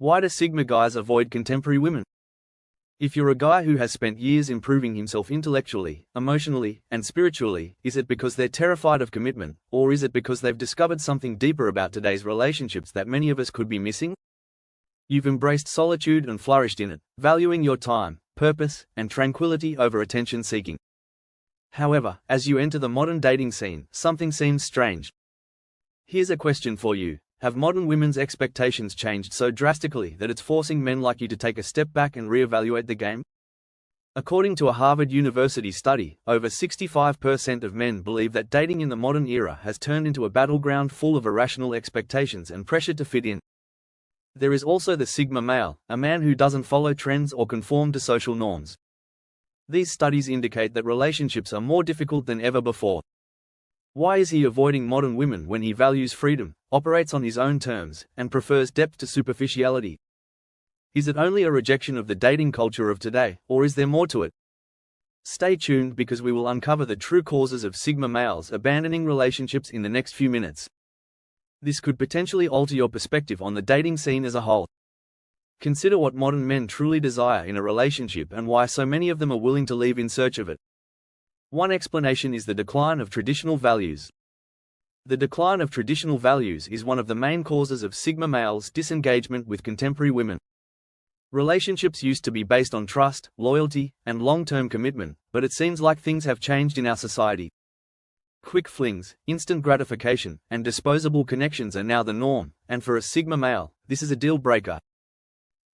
Why do Sigma guys avoid contemporary women? If you're a guy who has spent years improving himself intellectually, emotionally, and spiritually, is it because they're terrified of commitment, or is it because they've discovered something deeper about today's relationships that many of us could be missing? You've embraced solitude and flourished in it, valuing your time, purpose, and tranquility over attention seeking. However, as you enter the modern dating scene, something seems strange. Here's a question for you. Have modern women's expectations changed so drastically that it's forcing men like you to take a step back and reevaluate the game? According to a Harvard University study, over 65% of men believe that dating in the modern era has turned into a battleground full of irrational expectations and pressure to fit in. There is also the Sigma male, a man who doesn't follow trends or conform to social norms. These studies indicate that relationships are more difficult than ever before. Why is he avoiding modern women when he values freedom, operates on his own terms, and prefers depth to superficiality? Is it only a rejection of the dating culture of today, or is there more to it? Stay tuned because we will uncover the true causes of Sigma males abandoning relationships in the next few minutes. This could potentially alter your perspective on the dating scene as a whole. Consider what modern men truly desire in a relationship and why so many of them are willing to leave in search of it. One explanation is the decline of traditional values. The decline of traditional values is one of the main causes of Sigma males' disengagement with contemporary women. Relationships used to be based on trust, loyalty, and long-term commitment, but it seems like things have changed in our society. Quick flings, instant gratification, and disposable connections are now the norm, and for a Sigma male, this is a deal breaker.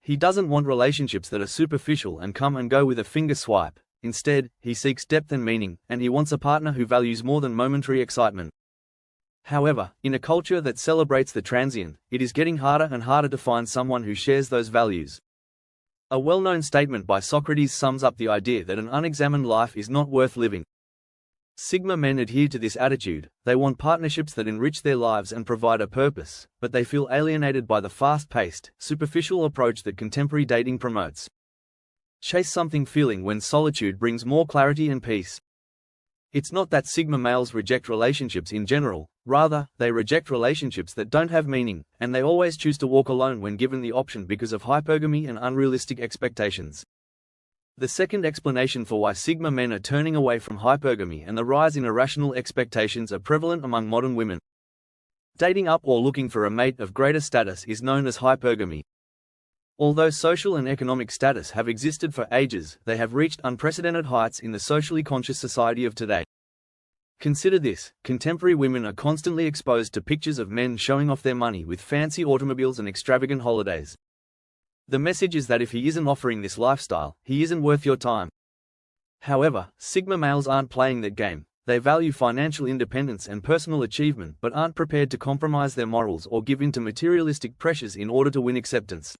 He doesn't want relationships that are superficial and come and go with a finger swipe. Instead, he seeks depth and meaning, and he wants a partner who values more than momentary excitement. However, in a culture that celebrates the transient, it is getting harder and harder to find someone who shares those values. A well-known statement by Socrates sums up the idea that an unexamined life is not worth living. Sigma men adhere to this attitude. They want partnerships that enrich their lives and provide a purpose, but they feel alienated by the fast-paced, superficial approach that contemporary dating promotes. Chase something feeling when solitude brings more clarity and peace. It's not that Sigma males reject relationships in general, rather, they reject relationships that don't have meaning, and they always choose to walk alone when given the option because of hypergamy and unrealistic expectations. The second explanation for why Sigma men are turning away from hypergamy and the rise in irrational expectations are prevalent among modern women. Dating up or looking for a mate of greater status is known as hypergamy. Although social and economic status have existed for ages, they have reached unprecedented heights in the socially conscious society of today. Consider this: contemporary women are constantly exposed to pictures of men showing off their money with fancy automobiles and extravagant holidays. The message is that if he isn't offering this lifestyle, he isn't worth your time. However, Sigma males aren't playing that game. They value financial independence and personal achievement but aren't prepared to compromise their morals or give in to materialistic pressures in order to win acceptance.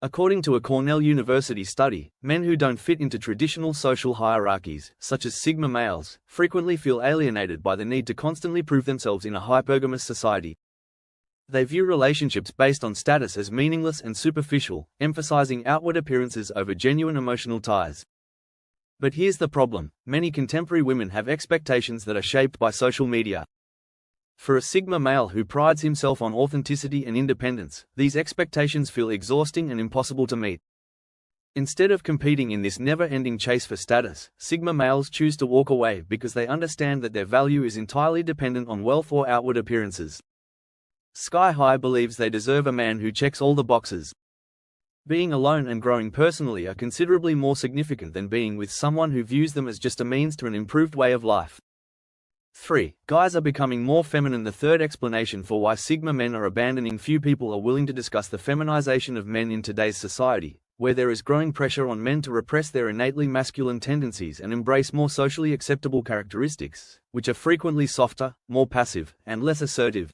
According to a Cornell University study, men who don't fit into traditional social hierarchies, such as Sigma males, frequently feel alienated by the need to constantly prove themselves in a hypergamous society. They view relationships based on status as meaningless and superficial, emphasizing outward appearances over genuine emotional ties. But here's the problem: many contemporary women have expectations that are shaped by social media. For a Sigma male who prides himself on authenticity and independence, these expectations feel exhausting and impossible to meet. Instead of competing in this never-ending chase for status, Sigma males choose to walk away because they understand that their value is entirely dependent on wealth or outward appearances. Sky High believes they deserve a man who checks all the boxes. Being alone and growing personally are considerably more significant than being with someone who views them as just a means to an improved way of life. 3. Guys are becoming more feminine. The third explanation for why Sigma men are abandoning. Few people are willing to discuss the feminization of men in today's society, where there is growing pressure on men to repress their innately masculine tendencies and embrace more socially acceptable characteristics, which are frequently softer, more passive, and less assertive.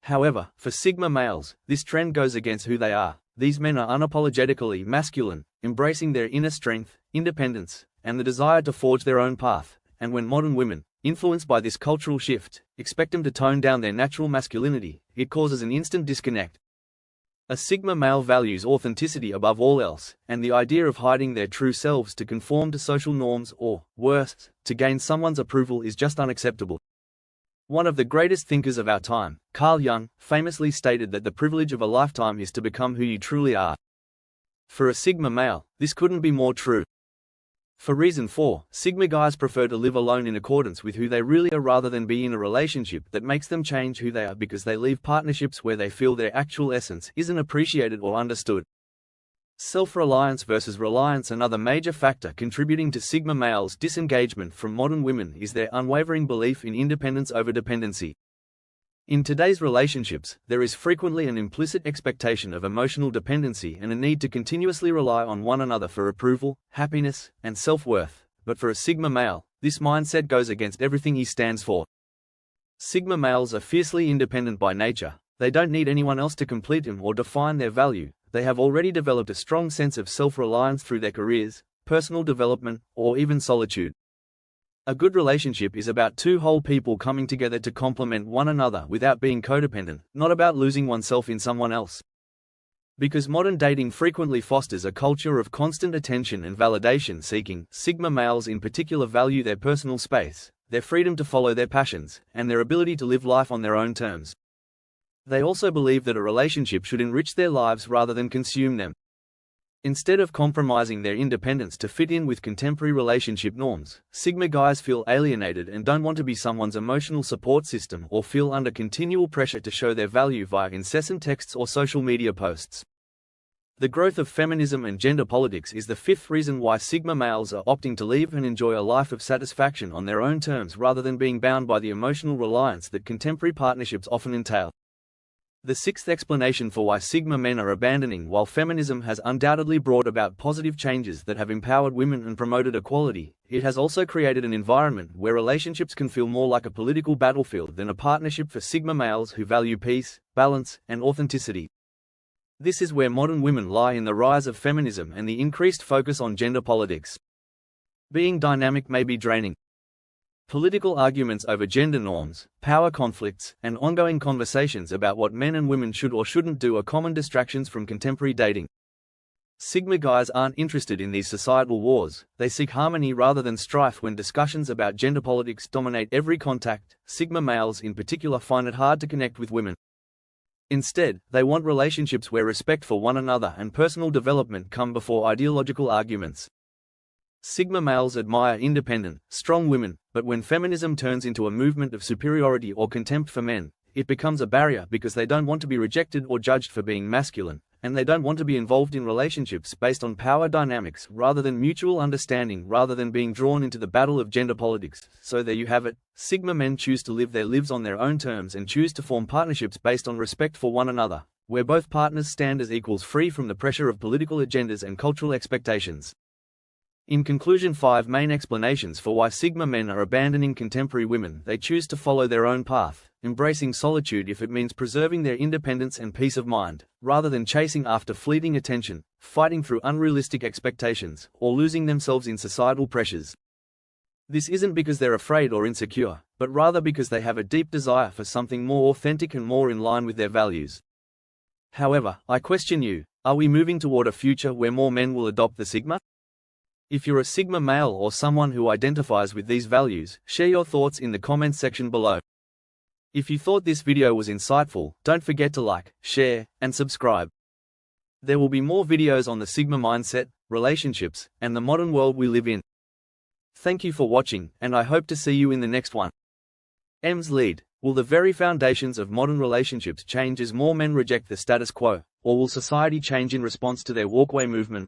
However, for Sigma males, this trend goes against who they are. These men are unapologetically masculine, embracing their inner strength, independence, and the desire to forge their own path, and when modern women, influenced by this cultural shift, expect them to tone down their natural masculinity, it causes an instant disconnect. A Sigma male values authenticity above all else, and the idea of hiding their true selves to conform to social norms or, worse, to gain someone's approval is just unacceptable. One of the greatest thinkers of our time, Carl Jung, famously stated that the privilege of a lifetime is to become who you truly are. For a Sigma male, this couldn't be more true. For reason 4, Sigma guys prefer to live alone in accordance with who they really are rather than be in a relationship that makes them change who they are because they leave partnerships where they feel their actual essence isn't appreciated or understood. Self-reliance versus reliance. Another major factor contributing to Sigma males' disengagement from modern women is their unwavering belief in independence over dependency. In today's relationships, there is frequently an implicit expectation of emotional dependency and a need to continuously rely on one another for approval, happiness, and self-worth. But for a Sigma male, this mindset goes against everything he stands for. Sigma males are fiercely independent by nature. They don't need anyone else to complete them or define their value. They have already developed a strong sense of self-reliance through their careers, personal development, or even solitude. A good relationship is about two whole people coming together to complement one another without being codependent, not about losing oneself in someone else. Because modern dating frequently fosters a culture of constant attention and validation seeking, Sigma males in particular value their personal space, their freedom to follow their passions, and their ability to live life on their own terms. They also believe that a relationship should enrich their lives rather than consume them. Instead of compromising their independence to fit in with contemporary relationship norms, Sigma guys feel alienated and don't want to be someone's emotional support system or feel under continual pressure to show their value via incessant texts or social media posts. The growth of feminism and gender politics is the fifth reason why Sigma males are opting to leave and enjoy a life of satisfaction on their own terms rather than being bound by the emotional reliance that contemporary partnerships often entail. The sixth explanation for why Sigma men are abandoning. While feminism has undoubtedly brought about positive changes that have empowered women and promoted equality, it has also created an environment where relationships can feel more like a political battlefield than a partnership for Sigma males who value peace, balance, and authenticity. This is where modern women lie in the rise of feminism and the increased focus on gender politics. Being dynamic may be draining. Political arguments over gender norms, power conflicts, and ongoing conversations about what men and women should or shouldn't do are common distractions from contemporary dating. Sigma guys aren't interested in these societal wars. They seek harmony rather than strife. When discussions about gender politics dominate every contact, Sigma males in particular find it hard to connect with women. Instead, they want relationships where respect for one another and personal development come before ideological arguments. Sigma males admire independent, strong women, but when feminism turns into a movement of superiority or contempt for men, it becomes a barrier because they don't want to be rejected or judged for being masculine, and they don't want to be involved in relationships based on power dynamics rather than mutual understanding rather than being drawn into the battle of gender politics. So there you have it, Sigma men choose to live their lives on their own terms and choose to form partnerships based on respect for one another, where both partners stand as equals free from the pressure of political agendas and cultural expectations. In conclusion, 5 main explanations for why Sigma men are abandoning contemporary women. They choose to follow their own path, embracing solitude if it means preserving their independence and peace of mind, rather than chasing after fleeting attention, fighting through unrealistic expectations, or losing themselves in societal pressures. This isn't because they're afraid or insecure, but rather because they have a deep desire for something more authentic and more in line with their values. However, I question you, are we moving toward a future where more men will adopt the Sigma? If you're a Sigma male or someone who identifies with these values, share your thoughts in the comments section below. If you thought this video was insightful, don't forget to like, share, and subscribe. There will be more videos on the Sigma mindset, relationships, and the modern world we live in. Thank you for watching, and I hope to see you in the next one. M's lead. Will the very foundations of modern relationships change as more men reject the status quo, or will society change in response to their walkway movement?